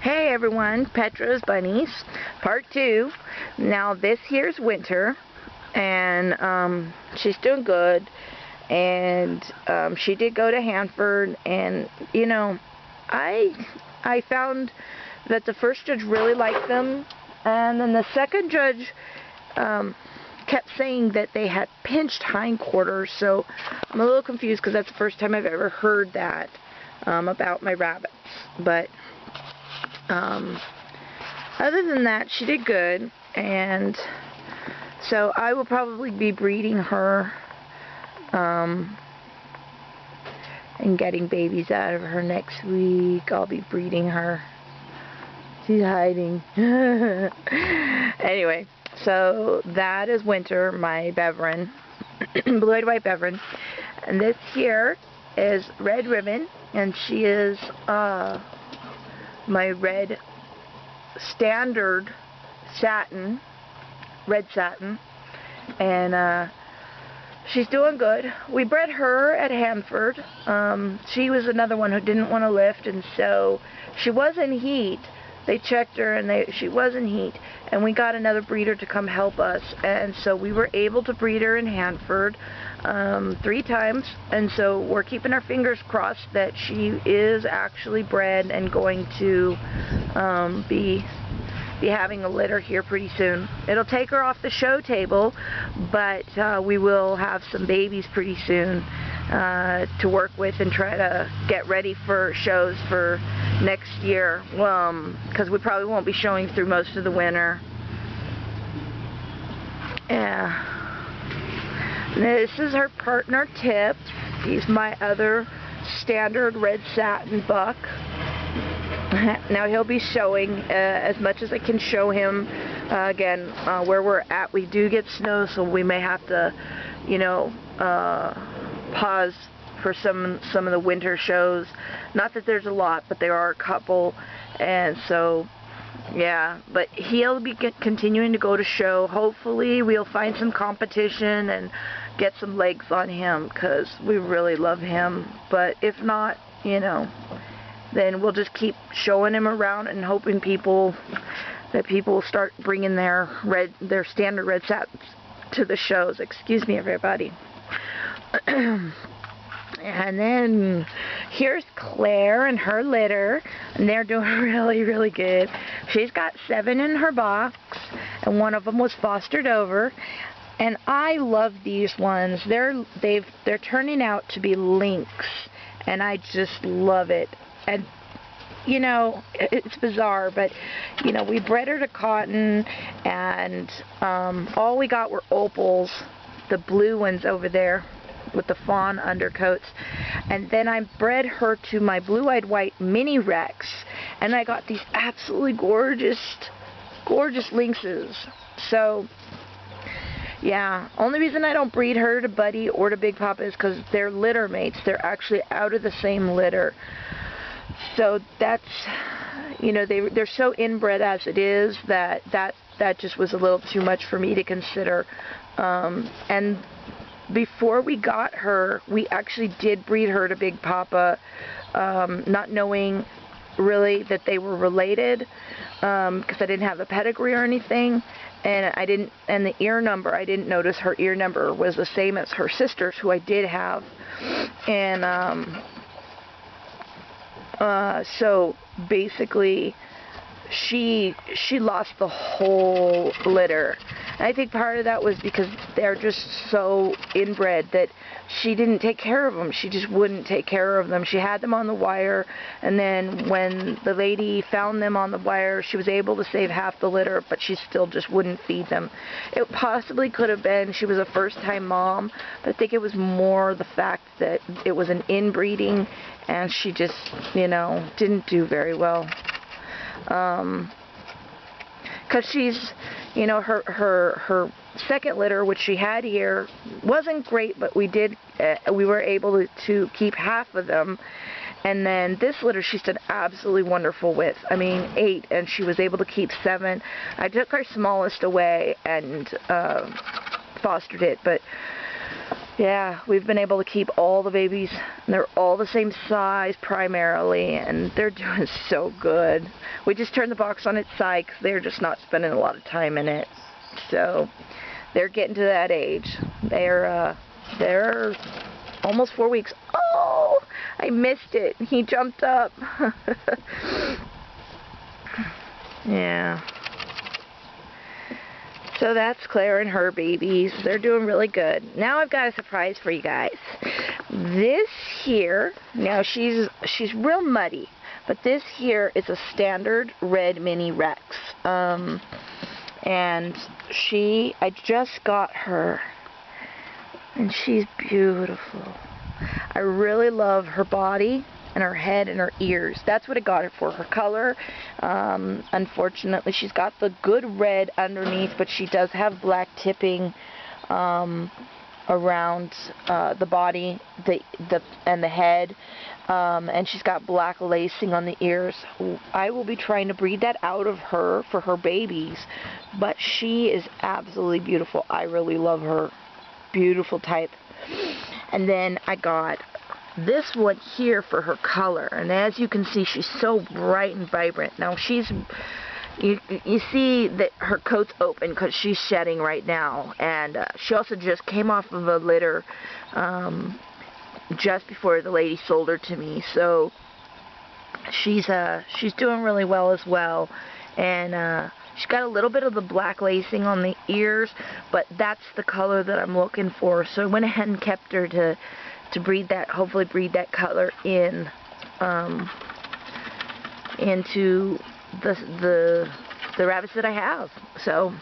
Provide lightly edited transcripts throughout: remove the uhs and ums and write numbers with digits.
Hey everyone, Petra's Bunnies, part 2. Now this here's Winter, and she's doing good, and she did go to Hanford, and you know, I found that the first judge really liked them, and then the second judge kept saying that they had pinched hindquarters, so I'm a little confused because that's the first time I've ever heard that about my rabbits. But other than that, she did good, and so I will probably be breeding her and getting babies out of her next week. I'll be breeding her. She's hiding. Anyway, so that is Winter, my Beverin, blue-eyed white Beverin, and this here is Red Ribbon, and she is my red standard satin, red satin, and she's doing good. We bred her at Hanford. She was another one who didn't want to lift, and so she was in heat. They checked her, and she was in heat, and we got another breeder to come help us, and so we were able to breed her in Hanford 3 times, and so we're keeping our fingers crossed that she is actually bred and going to be having a litter here pretty soon. It'll take her off the show table, but we will have some babies pretty soon to work with and try to get ready for shows for next year, because we probably won't be showing through most of the winter. Yeah. This is her partner Tip. He's my other standard red satin buck. Now he'll be showing as much as I can show him. Again, where we're at, we do get snow, so we may have to, you know, pause for some of the winter shows. Not that there's a lot, but there are a couple, and so yeah, but he'll be continuing to go to show. Hopefully we'll find some competition and get some legs on him, because we really love him. But if not, you know, then we'll just keep showing him around and hoping people will start bringing their standard red satins to the shows. Excuse me, everybody. And then here's Claire and her litter, and they're doing really, really good. She's got 7 in her box, and one of them was fostered over. And I love these ones. They're turning out to be lynx, and I just love it. And you know, it's bizarre, but you know, we bred her to cotton, and all we got were opals, the blue ones over there with the fawn undercoats, and then I bred her to my blue-eyed white mini Rex, and I got these absolutely gorgeous lynxes. So yeah, only reason I don't breed her to Buddy or to Big Papa is because they're litter mates. They're actually out of the same litter. So that's, you know, they're so inbred as it is that just was a little too much for me to consider. And before we got her, we actually did breed her to Big Papa, not knowing really that they were related, because I didn't have the pedigree or anything, and the ear number, I didn't notice her ear number was the same as her sister's, who I did have, and so basically she lost the whole litter. And I think part of that was because they're just so inbred that she didn't take care of them. She just wouldn't take care of them. She had them on the wire, and then when the lady found them on the wire, she was able to save half the litter, but she still just wouldn't feed them. It possibly could have been she was a first-time mom, but I think it was more the fact that it was an inbreeding, and she just, you know, didn't do very well. Because she's, you know, her second litter, which she had here, wasn't great, but we were able to keep half of them. And then this litter she's done absolutely wonderful with. I mean, 8, and she was able to keep 7. I took our smallest away and fostered it, but yeah, we've been able to keep all the babies. They're all the same size primarily, and they're doing so good. We just turned the box on its side because they're just not spending a lot of time in it. So they're getting to that age. They're almost 4 weeks. Oh, I missed it. He jumped up. Yeah. So that's Claire and her babies. They're doing really good. Now I've got a surprise for you guys. This here, now she's real muddy, but this here is a standard red mini Rex. And I just got her, and she's beautiful. I really love her body and her head and her ears. That's what I got her for. Her color, unfortunately, she's got the good red underneath, but she does have black tipping around the body, and the head, and she's got black lacing on the ears. I will be trying to breed that out of her for her babies, but she is absolutely beautiful. I really love her. Beautiful type. And then I got this one here for her color, and as you can see, she's so bright and vibrant. Now you see that her coat's open because she's shedding right now, and she also just came off of a litter just before the lady sold her to me, so she's doing really well as well. And she's got a little bit of the black lacing on the ears, but that's the color that I'm looking for, so I went ahead and kept her to breed that, hopefully breed that color in into the rabbits that I have. So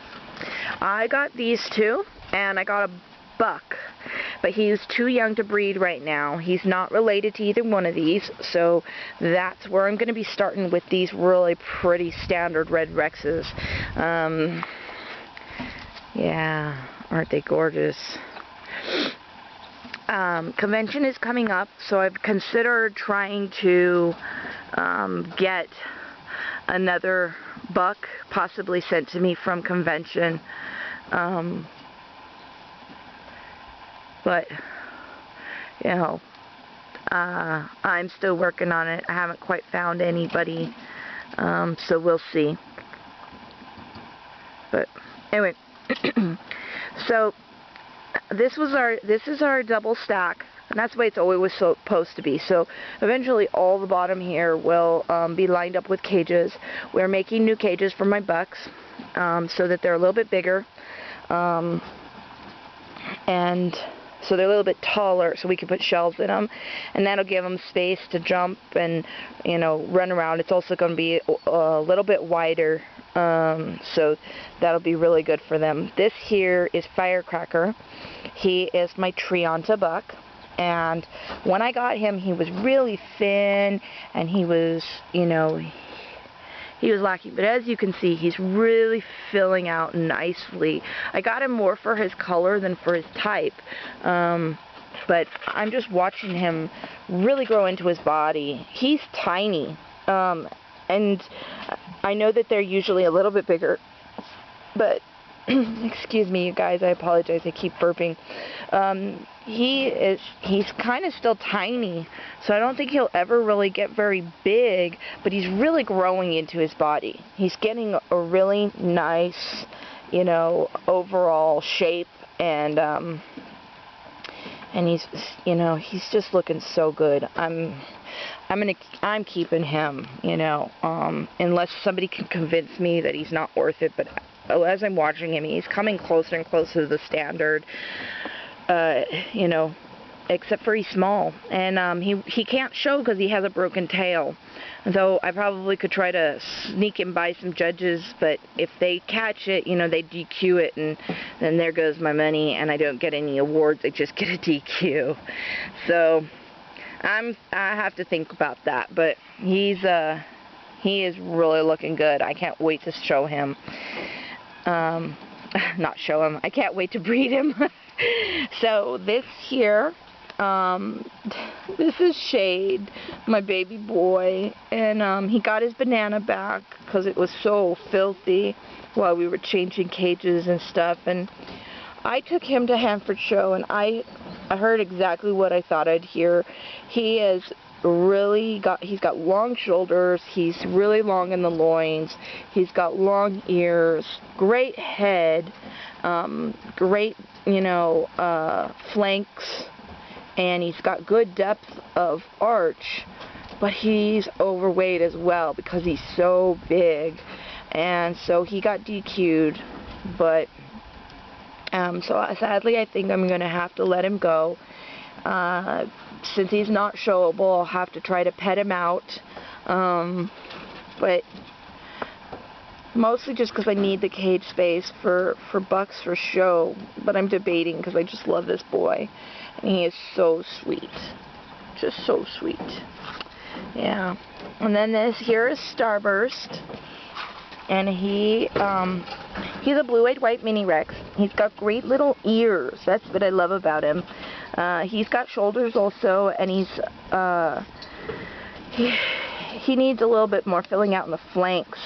I got these two, and I got a buck, but he's too young to breed right now. He's not related to either one of these, so that's where I'm going to be starting with these really pretty standard red Rexes. Yeah, aren't they gorgeous? Convention is coming up, so I've considered trying to get another buck possibly sent to me from convention, but you know, I'm still working on it. I haven't quite found anybody, so we'll see. But anyway, so this is our double stack, and that's the way it's always supposed to be. So eventually all the bottom here will be lined up with cages. We're making new cages for my bucks, so that they're a little bit bigger, and so they're a little bit taller, so we can put shelves in them, and that'll give them space to jump and, you know, run around. It's also going to be a little bit wider, so that'll be really good for them. This here is Firecracker. He is my Trianta buck, and when I got him, he was really thin, and he was, you know, he was lacking, but as you can see, he's really filling out nicely. I got him more for his color than for his type, but I'm just watching him really grow into his body. He's tiny, and I know that they're usually a little bit bigger, but excuse me, you guys, I apologize, I keep burping. He's kind of still tiny, so I don't think he'll ever really get very big, but he's really growing into his body. He's getting a really nice, you know, overall shape, and he's, you know, he's just looking so good. I'm keeping him, you know, unless somebody can convince me that he's not worth it, but as I'm watching him, he's coming closer and closer to the standard, you know, except for he's small, and he can't show because he has a broken tail. And so I probably could try to sneak him by some judges, but if they catch it, you know, they DQ it, and then there goes my money, and I don't get any awards, I just get a DQ. So I have to think about that, but he is really looking good. I can't wait to show him. Not show him. I can't wait to breed him. So this here, this is Shade, my baby boy, and he got his banana back because it was so filthy while we were changing cages and stuff, and I took him to Hanford Show, and I I heard exactly what I thought I'd hear. He's got long shoulders, he's really long in the loins, he's got long ears, great head, great, flanks, and he's got good depth of arch, but he's overweight as well because he's so big, and so he got DQ'd, but so sadly I think I'm going to have to let him go. Since he's not showable, I'll have to try to pet him out, but mostly just because I need the cage space for Bucks for show, but I'm debating because I just love this boy, and he is so sweet, just so sweet. Yeah, and then this here is Starburst, and he's a blue-eyed white mini Rex. He's got great little ears. That's what I love about him. He's got shoulders also, and he needs a little bit more filling out in the flanks,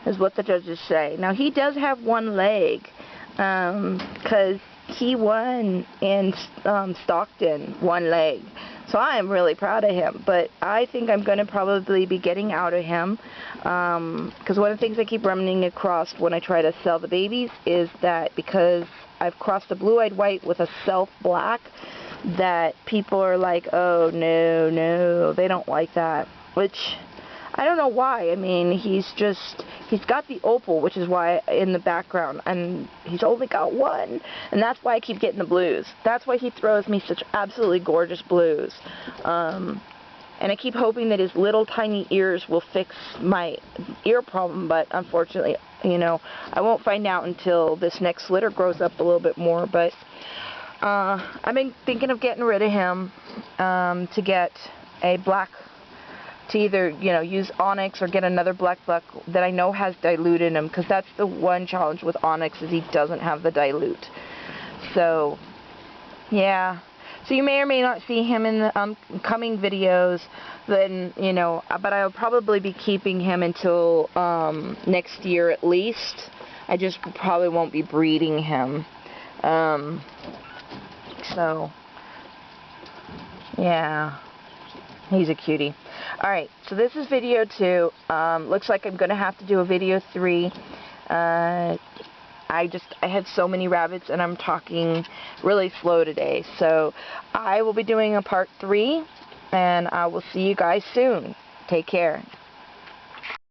is what the judges say. Now he does have one leg, because he won in Stockton, one leg. So I am really proud of him, but I think I'm going to probably be getting out of him, because one of the things I keep running across when I try to sell the babies is that because I've crossed a blue-eyed white with a self-black, that people are like, oh, no, they don't like that, which I don't know why. I mean, he's got the opal, which is why in the background, and he's only got one, and that's why I keep getting the blues. That's why he throws me such absolutely gorgeous blues. And I keep hoping that his little tiny ears will fix my ear problem, but unfortunately, I won't find out until this next litter grows up a little bit more. But I've been thinking of getting rid of him to get a black, to either, use Onyx or get another black buck that I know has dilute in him, because that's the one challenge with Onyx, is he doesn't have the dilute. So, yeah. So you may or may not see him in the coming videos, then, but I'll probably be keeping him until next year at least. I just probably won't be breeding him. So, yeah. He's a cutie. Alright, so this is video 2. Looks like I'm going to have to do a video 3. I had so many rabbits, and I'm talking really slow today. So I will be doing a part 3, and I will see you guys soon. Take care.